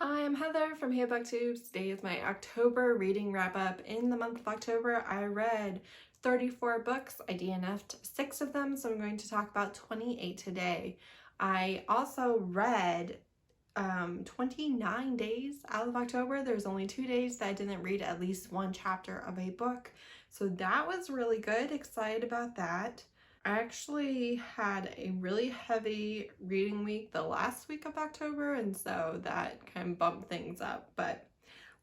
Hi, I'm Heather from Hey Booktubes. Today is my October reading wrap-up. In the month of October, I read 34 books. I DNF'd 6 of them, so I'm going to talk about 28 today. I also read 29 days out of October. There's only 2 days that I didn't read at least one chapter of a book, so that was really good. Excited about that. I actually had a really heavy reading week the last week of October, and so that kind of bumped things up. But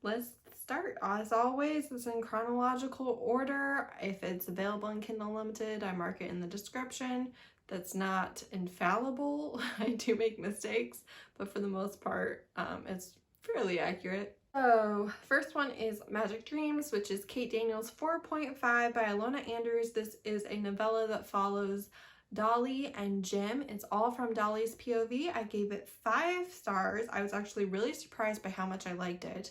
let's start. As always, it's in chronological order. If it's available in Kindle Unlimited, I mark it in the description. That's not infallible. I do make mistakes, but for the most part, it's fairly accurate. So, first one is Magic Dreams, which is Kate Daniels' 4.5 by Ilona Andrews. This is a novella that follows Dolly and Jim. It's all from Dolly's POV. I gave it 5 stars. I was actually really surprised by how much I liked it.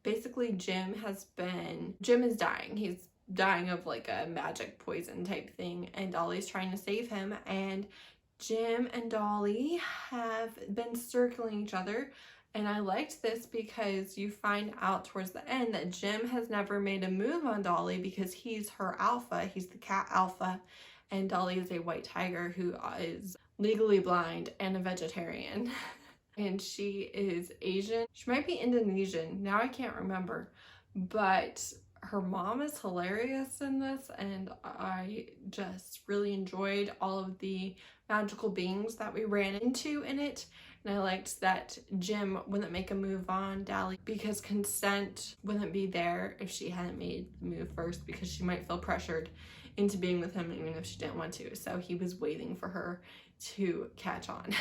Basically, Jim is dying. He's dying of like a magic poison type thing, and Dolly's trying to save him, and Jim and Dolly have been circling each other. And I liked this because you find out towards the end that Jim has never made a move on Dolly because he's her alpha. He's the cat alpha, and Dolly is a white tiger who is legally blind and a vegetarian. And she is Asian. She might be Indonesian. Now I can't remember. But her mom is hilarious in this, and I just really enjoyed all of the magical beings that we ran into in it. And I liked that Jim wouldn't make a move on Dolly because consent wouldn't be there if she hadn't made the move first, because she might feel pressured into being with him even if she didn't want to. So he was waiting for her to catch on.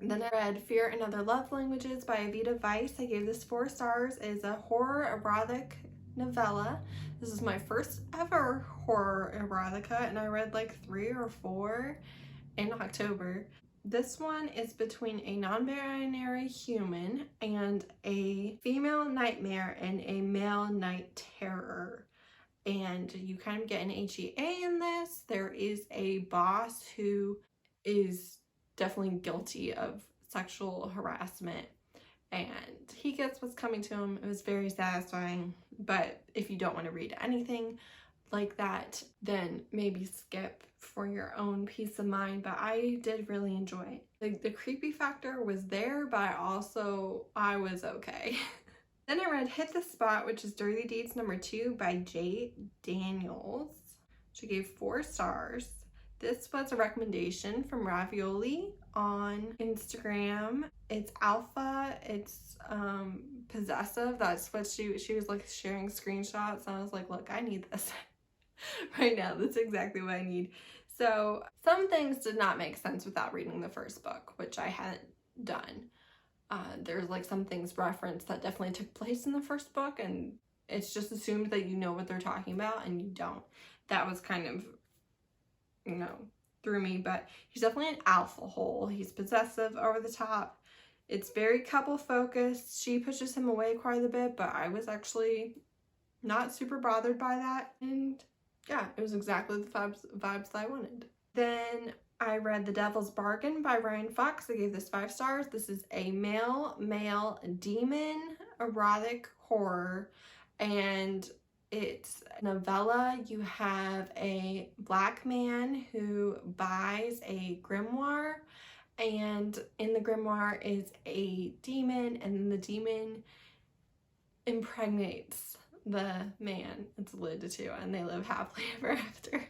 Then I read Fear and Other Love Languages by Aveda Weiss. I gave this 4 stars. It is a horror erotic novella. This is my first ever horror erotica, and I read like 3 or 4 in October. This one is between a non-binary human and a female nightmare and a male night terror. And you kind of get an HEA in this. There is a boss who is definitely guilty of sexual harassment, and he gets what's coming to him. It was very satisfying, but if you don't want to read anything like that, then maybe skip for your own peace of mind. But I did really enjoy it. The creepy factor was there, but I was okay. Then I read Hit the Spot, which is Dirty Deeds #2 by J. Daniels. She gave 4 stars. This was a recommendation from Ravioli on Instagram. It's alpha, it's possessive. That's what she was like sharing screenshots, and I was like, look, I need this right now. That's exactly what I need. So some things did not make sense without reading the first book, which I hadn't done. There's like some things referenced that definitely took place in the first book, and it's just assumed that you know what they're talking about, and you don't. That was kind of, threw me. But he's definitely an alpha hole. He's possessive, over the top. It's very couple focused. She pushes him away quite a bit, but I was actually not super bothered by that. And yeah, it was exactly the vibes I wanted. Then I read The Devil's Bargain by Ryan Fox. I gave this 5 stars. This is a male demon erotic horror, and it's a novella. You have a black man who buys a grimoire, and in the grimoire is a demon, and the demon impregnates the man it's alluded to, and they live happily ever after.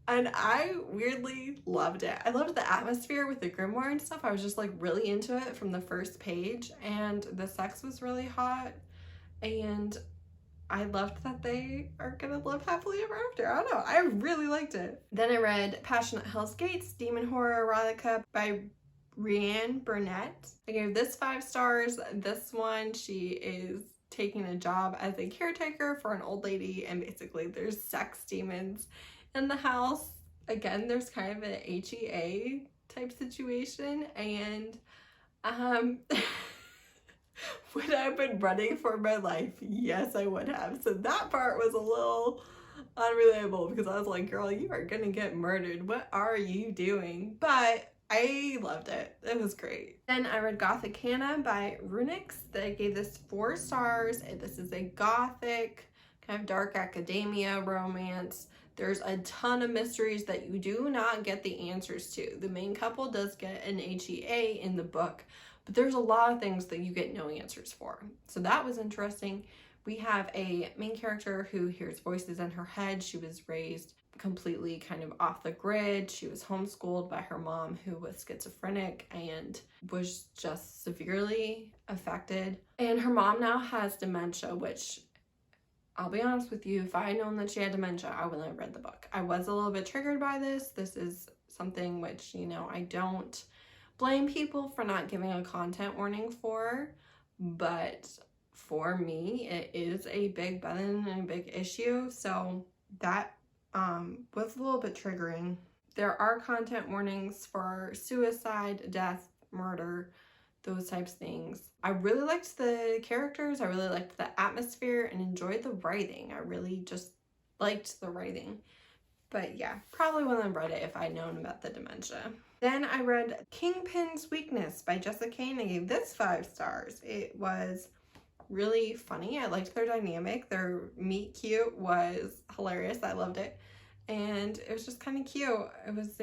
And I weirdly loved it. I loved the atmosphere with the grimoire and stuff. I was just like really into it from the first page, and the sex was really hot, and I loved that they are gonna live happily ever after. I don't know, I really liked it. Then I read Passion at Hell's Gates, demon horror erotica by Rianne Burnett. I gave this 5 stars. This one, she is taking a job as a caretaker for an old lady, and basically there's sex demons in the house. Again, there's kind of an HEA type situation, and would I have been running for my life? Yes, I would have. So that part was a little unreliable, because I was like, girl, you are gonna get murdered. What are you doing? But I loved it. It was great. Then I read Gothic Hannah by Runyx. They gave this 4 stars. This is a gothic, kind of dark academia romance. There's a ton of mysteries that you do not get the answers to. The main couple does get an HEA in the book, but there's a lot of things that you get no answers for. So that was interesting. We have a main character who hears voices in her head. She was raised completely kind of off the grid. She was homeschooled by her mom, who was schizophrenic and was just severely affected. And her mom now has dementia, which, I'll be honest with you, if I had known that she had dementia, I wouldn't have read the book. I was a little bit triggered by this. This is something which, you know, I don't blame people for not giving a content warning for, but for me, it is a big button and a big issue. So that was a little bit triggering. There are content warnings for suicide, death, murder, those types of things. I really liked the characters. I really liked the atmosphere and enjoyed the writing. I really just liked the writing. But yeah, probably wouldn't have read it if I'd known about the dementia. Then I read Kingpin's Weakness by Jessa Kane. I gave this 5 stars. It was really funny. I liked their dynamic. Their meet cute was hilarious. I loved it. And it was just kind of cute. It was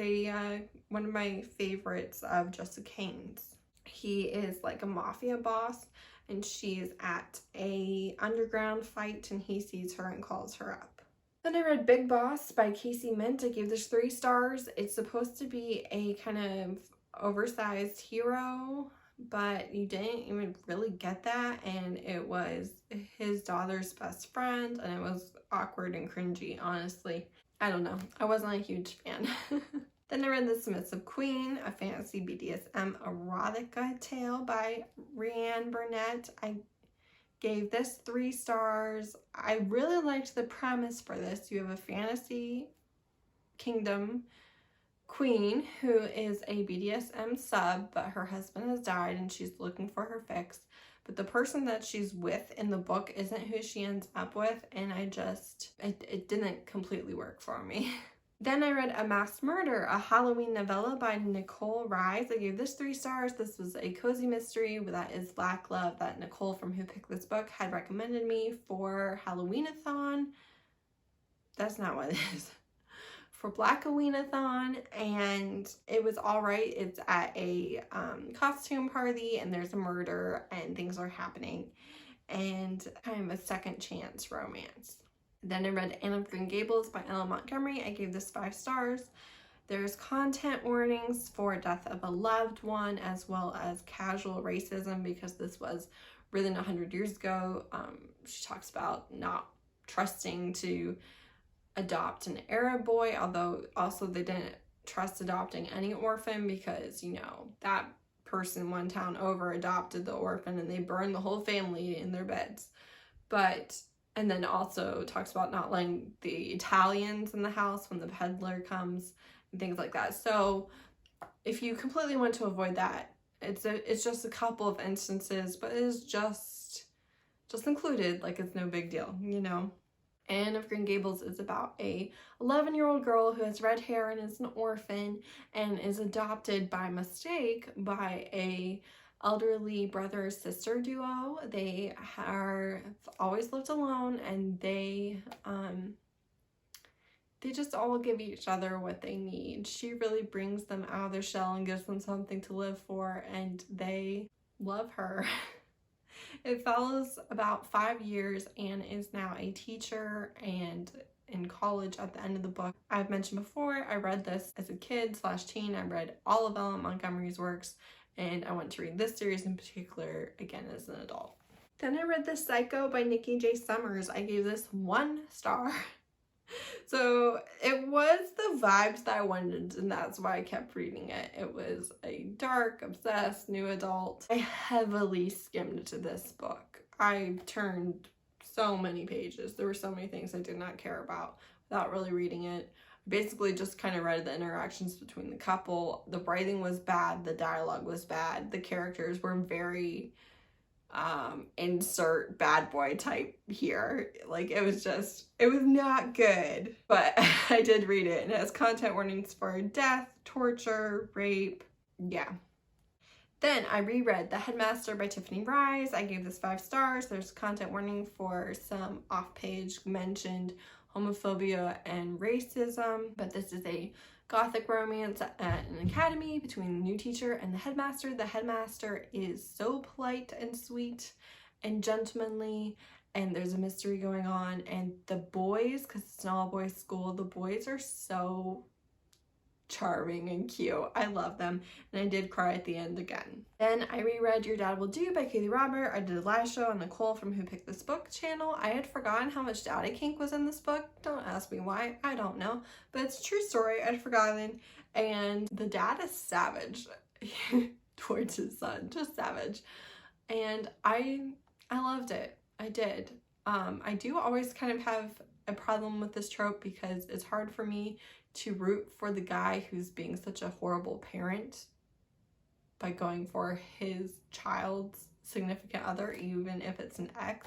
one of my favorites of Jessa Kane's. He is like a mafia boss, and she's at a underground fight, and he sees her and calls her up. Then I read Big Boss by Casey Mint. I gave this 3 stars. It's supposed to be a kind of oversized hero, but you didn't even really get that, and it was his daughter's best friend, and it was awkward and cringy, honestly. I don't know. I wasn't a huge fan. Then I read The Submissive Queen, a fantasy BDSM erotica tale by Rianne Bernett. I gave this 3 stars. I really liked the premise for this. You have a fantasy kingdom queen who is a BDSM sub, but her husband has died and she's looking for her fix. But the person that she's with in the book isn't who she ends up with, and it didn't completely work for me. Then I read A Mass Murder, a Halloween novella by Nicole Rise. I gave this 3 stars. This was a cozy mystery that is Black love that Nicole from Who Picked This Book had recommended me for Halloweenathon. That's not what it is. For Blackoweenathon, and it was all right. It's at a costume party, and there's a murder, and things are happening, and kind of a second chance romance. Then I read Anne of Green Gables by Ella Montgomery. I gave this 5 stars. There's content warnings for death of a loved one, as well as casual racism, because this was written 100 years ago. She talks about not trusting to adopt an Arab boy, although also they didn't trust adopting any orphan, because, you know, that person one town over adopted the orphan and they burned the whole family in their beds. And then also talks about not letting the Italians in the house when the peddler comes and things like that. So if you completely want to avoid that, it's just a couple of instances, but it is just included, like it's no big deal, you know. Anne of Green Gables is about a 11-year-old girl who has red hair and is an orphan and is adopted by mistake by a elderly brother-sister duo. They have always lived alone, and they just all give each other what they need. She really brings them out of their shell and gives them something to live for, and they love her. It follows about 5 years. Anne is now a teacher and in college at the end of the book. I've mentioned before, I read this as a kid/teen. I read all of Ella Montgomery's works, and I want to read this series in particular again as an adult. Then I read The Psycho by Nikki J. Summers. I gave this 1 star. So it was the vibes that I wanted, and that's why I kept reading it. It was a dark, obsessed, new adult. I heavily skimmed to this book. I turned so many pages. There were so many things I did not care about without really reading it. Basically just kind of read the interactions between the couple. The writing was bad, the dialogue was bad, the characters were very insert bad boy type here. Like it was not good, but I did read it, and it has content warnings for death, torture, rape, yeah. Then I reread The Headmaster by Tiffany Rise. I gave this 5 stars. There's content warning for some off-page mentioned homophobia and racism, but this is a Gothic romance at an academy between the new teacher and the headmaster. The headmaster is so polite and sweet and gentlemanly, and there's a mystery going on, and the boys, because it's an all-boys school, the boys are so charming and cute. I love them, and I did cry at the end again. Then I reread Your Dad Will Do by Katie Robert. I did a live show on Nicole from Who Picked This Book channel. I had forgotten how much daddy kink was in this book. Don't ask me why, I don't know, but it's a true story. I'd forgotten, and the dad is savage towards his son, just savage, and I loved it. I did. I do always kind of have a problem with this trope because it's hard for me to root for the guy who's being such a horrible parent by going for his child's significant other, even if it's an ex.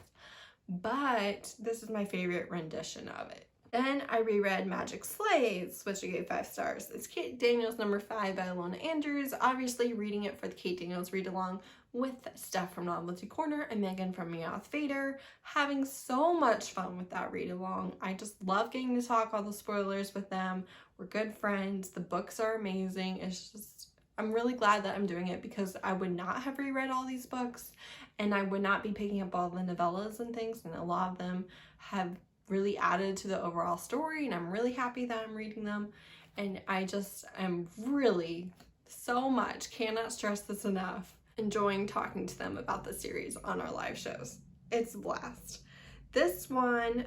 But this is my favorite rendition of it. Then I reread Magic Slaves, which I gave 5 stars. It's Kate Daniels number 5 by Ilona Andrews. Obviously reading it for the Kate Daniels read along with Steph from Novelty Corner and Megan from Meowth Vader. Having so much fun with that read along. I just love getting to talk all the spoilers with them. We're good friends. The books are amazing. It's just, I'm really glad that I'm doing it because I would not have reread all these books, and I would not be picking up all the novellas and things, and a lot of them have really added to the overall story, and I'm really happy that I'm reading them. And I just am really so much, cannot stress this enough, enjoying talking to them about the series on our live shows. It's a blast. This one,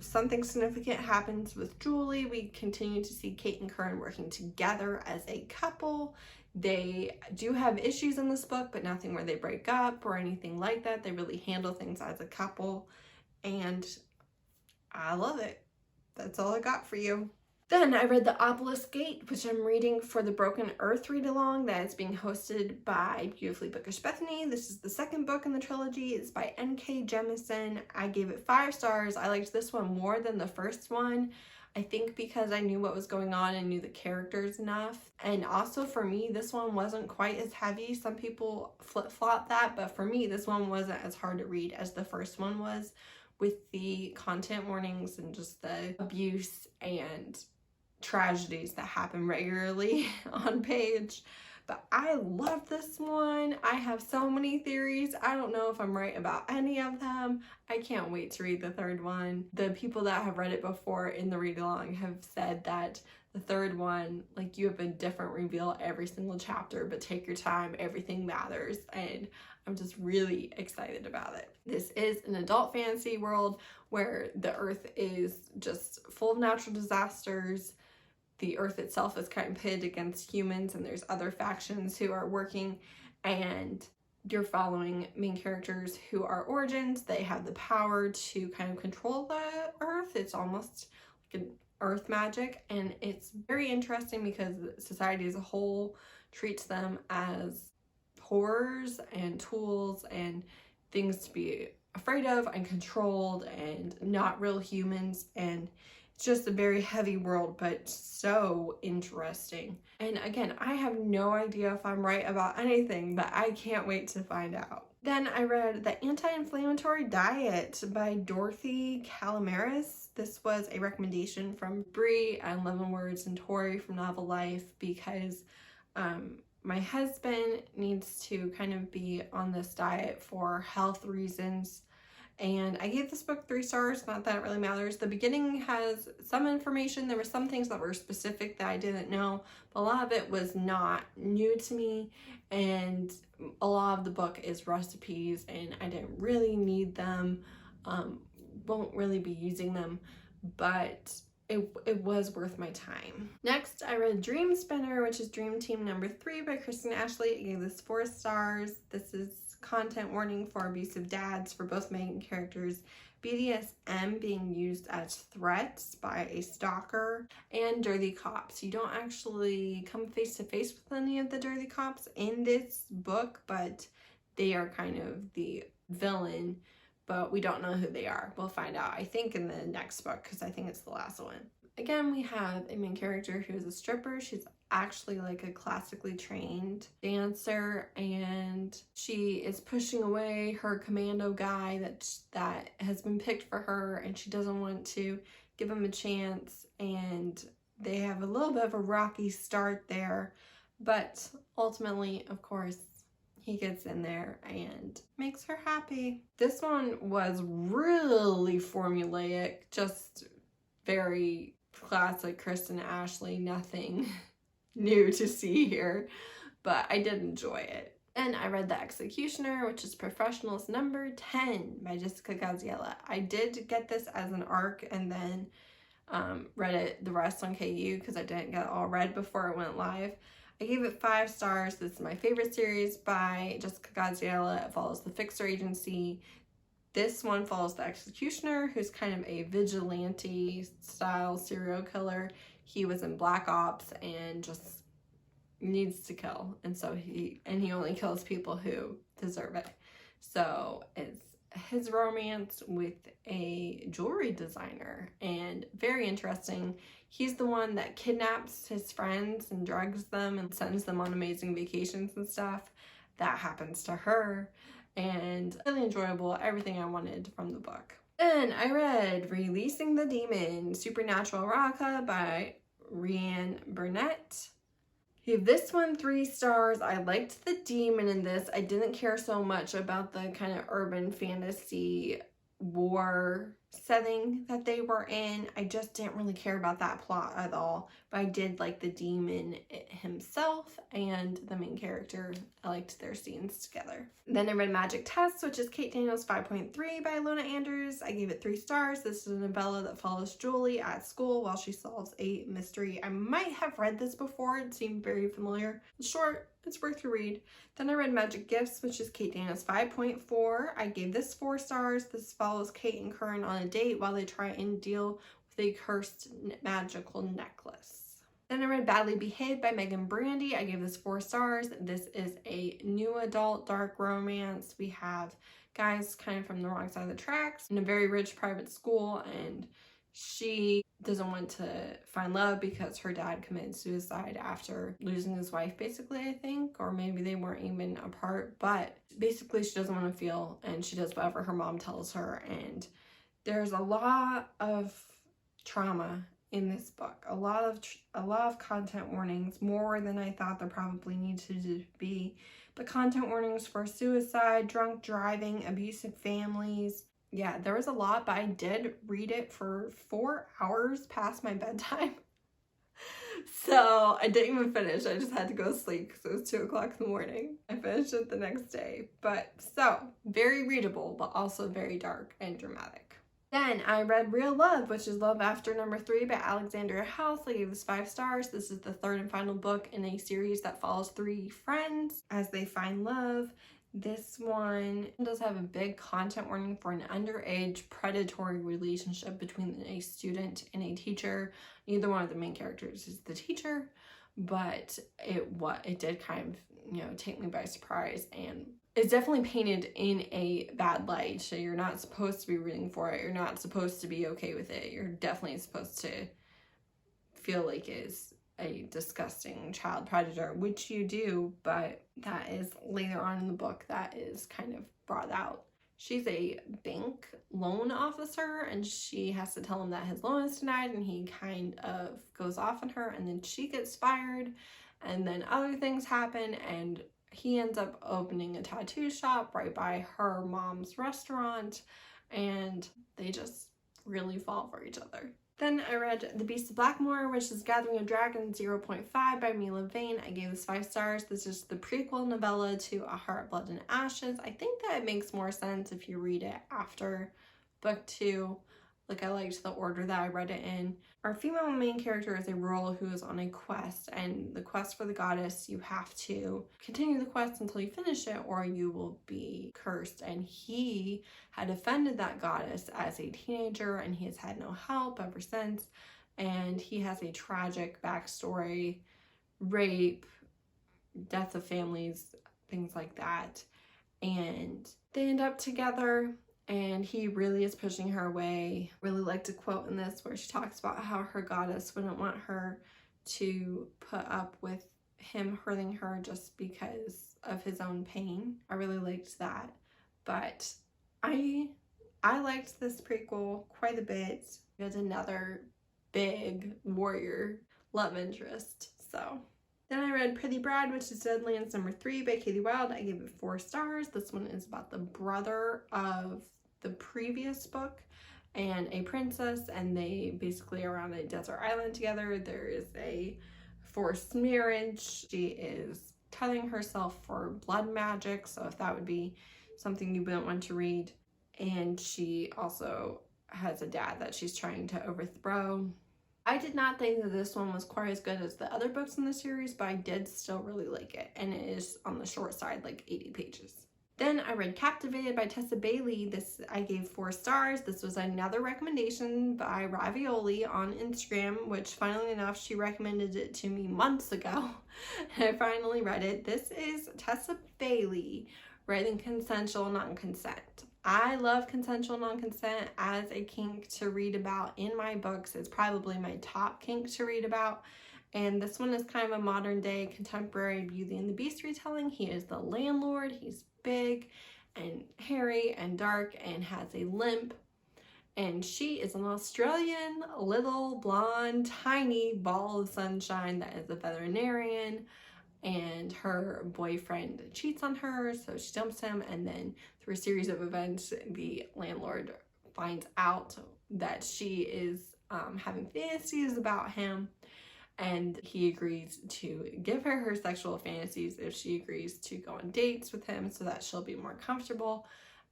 something significant happens with Julie. We continue to see Kate and Kern working together as a couple. They do have issues in this book, but nothing where they break up or anything like that. They really handle things as a couple, and I love it. That's all I got for you. Then I read The Obelisk Gate, which I'm reading for the Broken Earth read-along that is being hosted by Beautifully Bookish Bethany. This is the second book in the trilogy. It's by N.K. Jemisin. I gave it 5 stars. I liked this one more than the first one. I think because I knew what was going on and knew the characters enough. And also for me, this one wasn't quite as heavy. Some people flip-flop that, but for me, this one wasn't as hard to read as the first one was, with the content warnings and just the abuse and tragedies that happen regularly on page. But I love this one. I have so many theories. I don't know if I'm right about any of them. I can't wait to read the third one. The people that have read it before in the read along have said that the third one, like, you have a different reveal every single chapter, but take your time, everything matters, and I'm just really excited about it. This is an adult fantasy world where the earth is just full of natural disasters. The earth itself is kind of pitted against humans, and there's other factions who are working, and you're following main characters who are origins. They have the power to kind of control the earth. It's almost like an earth magic, and it's very interesting because society as a whole treats them as horrors and tools and things to be afraid of and controlled and not real humans, and it's just a very heavy world, but so interesting. And again, I have no idea if I'm right about anything, but I can't wait to find out. Then I read The Anti-Inflammatory Diet by Dorothy Calamaris. This was a recommendation from Bree and Leavenwords and Tori from Novel Life because my husband needs to kind of be on this diet for health reasons. And I gave this book 3 stars, not that it really matters. The beginning has some information. There were some things that were specific that I didn't know, but a lot of it was not new to me. And a lot of the book is recipes, and I didn't really need them. Won't really be using them, but it was worth my time. Next, I read Dream Spinner, which is Dream Team number 3 by Kristen Ashley. I gave this 4 stars. This is content warning for abusive dads for both main characters, BDSM being used as threats by a stalker, and dirty cops. You don't actually come face to face with any of the dirty cops in this book, but they are kind of the villain, but we don't know who they are. We'll find out, I think, in the next book, because I think it's the last one. Again, we have a main character who is a stripper. She's actually like a classically trained dancer, and she is pushing away her commando guy that has been picked for her, and she doesn't want to give him a chance, and they have a little bit of a rocky start there, but ultimately, of course, he gets in there and makes her happy. This one was really formulaic, just very classic Kristen Ashley, nothing new to see here, but I did enjoy it. And I read The Executioner, which is Professionals number 10 by Jessa. I did get this as an ARC and then read it the rest on KU because I didn't get it all read before it went live. I gave it 5 stars. This is my favorite series by Jessa. It follows the Fixer Agency. This one follows the Executioner, who's kind of a vigilante style serial killer. He was in Black Ops and just needs to kill, and so he only kills people who deserve it. So it's his romance with a jewelry designer, and very interesting. He's the one that kidnaps his friends and drugs them and sends them on amazing vacations and stuff. That happens to her, and really enjoyable, everything I wanted from the book. Then I read Releasing the Demon, Supernatural Erotica by Rian Bernett. Gave this one 3 stars. I liked the demon in this. I didn't care so much about the kind of urban fantasy war setting that they were in. I just didn't really care about that plot at all, but I did like the demon himself and the main character. I liked their scenes together. Then I read Magic Tests, which is Kate Daniels' 5.3 by Ilona Andrews. I gave it 3 stars. This is a novella that follows Julie at school while she solves a mystery. I might have read this before. It seemed very familiar. It's short. It's worth a read. Then I read Magic Gifts, which is Kate Daniels' 5.4. I gave this 4 stars. This follows Kate and Curran on a date while they try and deal with a cursed magical necklace. Then I read Badly Behaved by Megan Brandy. I gave this 4 stars. This is a new adult dark romance. We have guys kind of from the wrong side of the tracks in a very rich private school, and she doesn't want to find love because her dad committed suicide after losing his wife, basically, I think, or maybe they weren't even apart, but basically she doesn't want to feel, and she does whatever her mom tells her, and there's a lot of trauma in this book, a lot of content warnings, more than I thought there probably needed to be, but content warnings for suicide, drunk driving, abusive families. Yeah, there was a lot, but I did read it for 4 hours past my bedtime. So I didn't even finish. I just had to go to sleep because it was 2 o'clock in the morning. I finished it the next day. But so, very readable, but also very dark and dramatic. Then I read Real Love, which is Love After number 3 by Alexandria House. I gave this 5 stars. This is the 3rd and final book in a series that follows 3 friends as they find love. This one does have a big content warning for an underage predatory relationship between a student and a teacher. Neither one of the main characters is the teacher, but it did kind of, take me by surprise, and it's definitely painted in a bad light. So you're not supposed to be rooting for it. You're not supposed to be okay with it. You're definitely supposed to feel like it's a disgusting child predator, which you do, but that is later on in the book that is kind of brought out. She's a bank loan officer, and she has to tell him that his loan is denied, and he kind of goes off on her, and then she gets fired, and then other things happen, and he ends up opening a tattoo shop right by her mom's restaurant, and they just really fall for each other. Then I read The Beast of Blackmore, which is Gathering of Dragons 0.5 by Mila Vane. I gave this 5 stars. This is the prequel novella to A Heart, Blood, and Ashes. I think that it makes more sense if you read it after book 2. Like, I liked the order that I read it in. Our female main character is a rural who is on a quest, and the quest for the goddess, you have to continue the quest until you finish it or you will be cursed. And he had offended that goddess as a teenager, and he has had no help ever since. And he has a tragic backstory, rape, death of families, things like that. And they end up together, and he really is pushing her away. Really liked a quote in this where she talks about how her goddess wouldn't want her to put up with him hurting her just because of his own pain. I really liked that. But I liked this prequel quite a bit. It was another big warrior love interest. So then I read Pretty Bride, which is Deadlands number 3 by Katie Wilde. I gave it 4 stars. This one is about the brother of the previous book and a princess, and they basically are on a desert island together. There is a forced marriage. She is telling herself for blood magic, so if that would be something you wouldn't want to read. And she also has a dad that she's trying to overthrow. I did not think that this one was quite as good as the other books in the series, but I did still really like it, and it is on the short side, like 80 pages. Then I read Captivated by Tessa Bailey. This I gave 4 stars. This was another recommendation by Ravioli on Instagram, which funnily enough, she recommended it to me months ago. And I finally read it. This is Tessa Bailey writing consensual non-consent. I love consensual non-consent as a kink to read about in my books. It's probably my top kink to read about. And this one is kind of a modern day contemporary Beauty and the Beast retelling. He is the landlord. He's big and hairy and dark and has a limp. And she is an Australian little blonde tiny ball of sunshine that is a veterinarian. And her boyfriend cheats on her, so she dumps him, and then through a series of events, the landlord finds out that she is having fantasies about him, and he agrees to give her sexual fantasies if she agrees to go on dates with him so that she'll be more comfortable.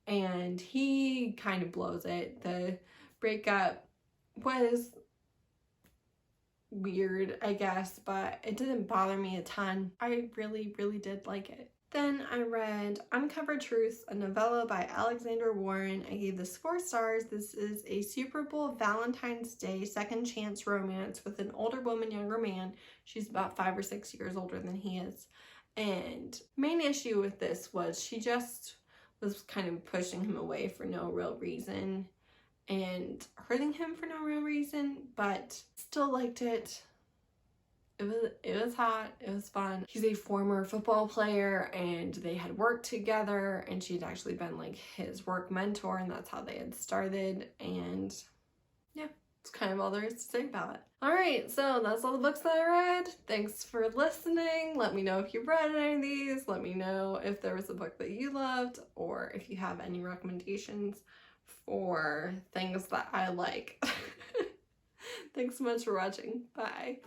And he kind of blows it. The breakup was weird, I guess, but it didn't bother me a ton. I really did like it. Then I read Uncovered Truths, a novella by Alexander Warren. I gave this 4 stars. This is a Super Bowl Valentine's Day second chance romance with an older woman, younger man. She's about 5 or 6 years older than he is. And main issue with this was she just was kind of pushing him away for no real reason and hurting him for no real reason, but still liked it. It was hot, it was fun. He's a former football player and they had worked together, and she'd actually been like his work mentor, and that's how they had started. And yeah, it's kind of all there is to say about it. All right, so that's all the books that I read. Thanks for listening. Let me know if you read any of these. Let me know if there was a book that you loved, or if you have any recommendations for things that I like. Thanks so much for watching. Bye.